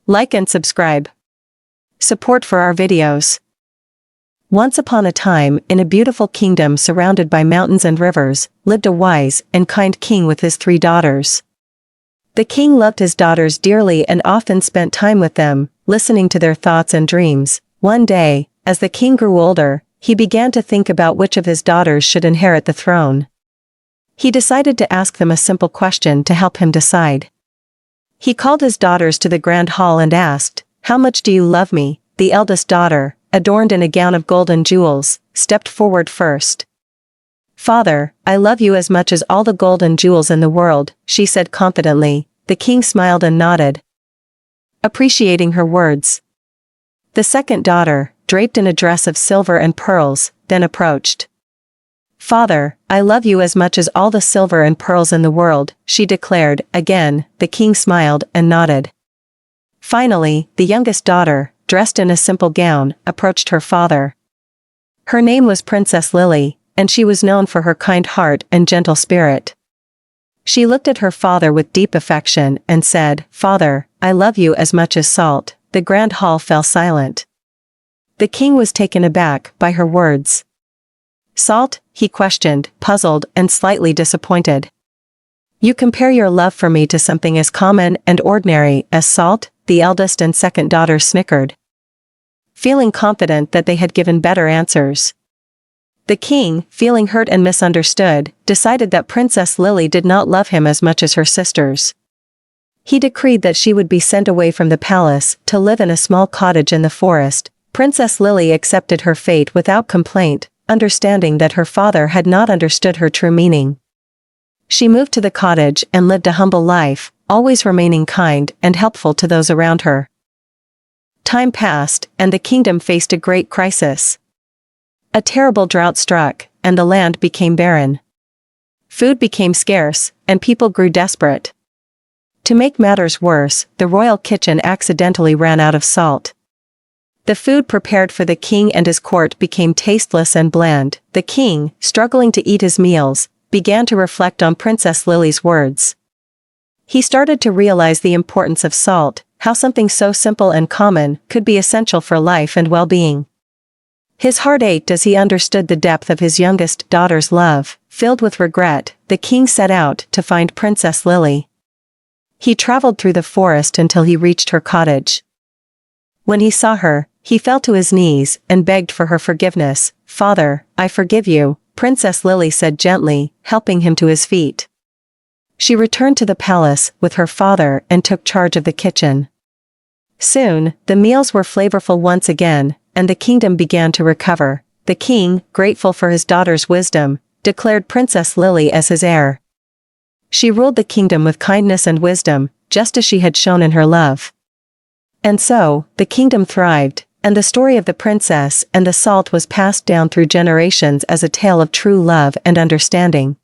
Like and subscribe. Support for our videos. Once upon a time, in a beautiful kingdom surrounded by mountains and rivers, lived a wise and kind king with his 3 daughters. The king loved his daughters dearly and often spent time with them, listening to their thoughts and dreams. One day, as the king grew older, he began to think about which of his daughters should inherit the throne. He decided to ask them a simple question to help him decide. He called his daughters to the grand hall and asked, "How much do you love me?" The eldest daughter, adorned in a gown of gold and jewels, stepped forward first. "Father, I love you as much as all the gold and jewels in the world," she said confidently. The king smiled and nodded, appreciating her words. The second daughter, draped in a dress of silver and pearls, then approached. "Father, I love you as much as all the silver and pearls in the world," she declared. Again, the king smiled and nodded. Finally, the youngest daughter, dressed in a simple gown, approached her father. Her name was Princess Lily, and she was known for her kind heart and gentle spirit. She looked at her father with deep affection and said, "Father, I love you as much as salt." The grand hall fell silent. The king was taken aback by her words. "Salt?" he questioned, puzzled and slightly disappointed. "You compare your love for me to something as common and ordinary as salt?" The eldest and second daughters snickered, feeling confident that they had given better answers. The king, feeling hurt and misunderstood, decided that Princess Lily did not love him as much as her sisters. He decreed that she would be sent away from the palace to live in a small cottage in the forest. Princess Lily accepted her fate without complaint, understanding that her father had not understood her true meaning. She moved to the cottage and lived a humble life, always remaining kind and helpful to those around her. Time passed, and the kingdom faced a great crisis. A terrible drought struck, and the land became barren. Food became scarce, and people grew desperate. To make matters worse, the royal kitchen accidentally ran out of salt. The food prepared for the king and his court became tasteless and bland. The king, struggling to eat his meals, began to reflect on Princess Lily's words. He started to realize the importance of salt, how something so simple and common could be essential for life and well-being. His heart ached as he understood the depth of his youngest daughter's love. Filled with regret, the king set out to find Princess Lily. He traveled through the forest until he reached her cottage. When he saw her, he fell to his knees and begged for her forgiveness. "Father, I forgive you," Princess Lily said gently, helping him to his feet. She returned to the palace with her father and took charge of the kitchen. Soon, the meals were flavorful once again, and the kingdom began to recover. The king, grateful for his daughter's wisdom, declared Princess Lily as his heir. She ruled the kingdom with kindness and wisdom, just as she had shown in her love. And so, the kingdom thrived, and the story of the princess and the salt was passed down through generations as a tale of true love and understanding.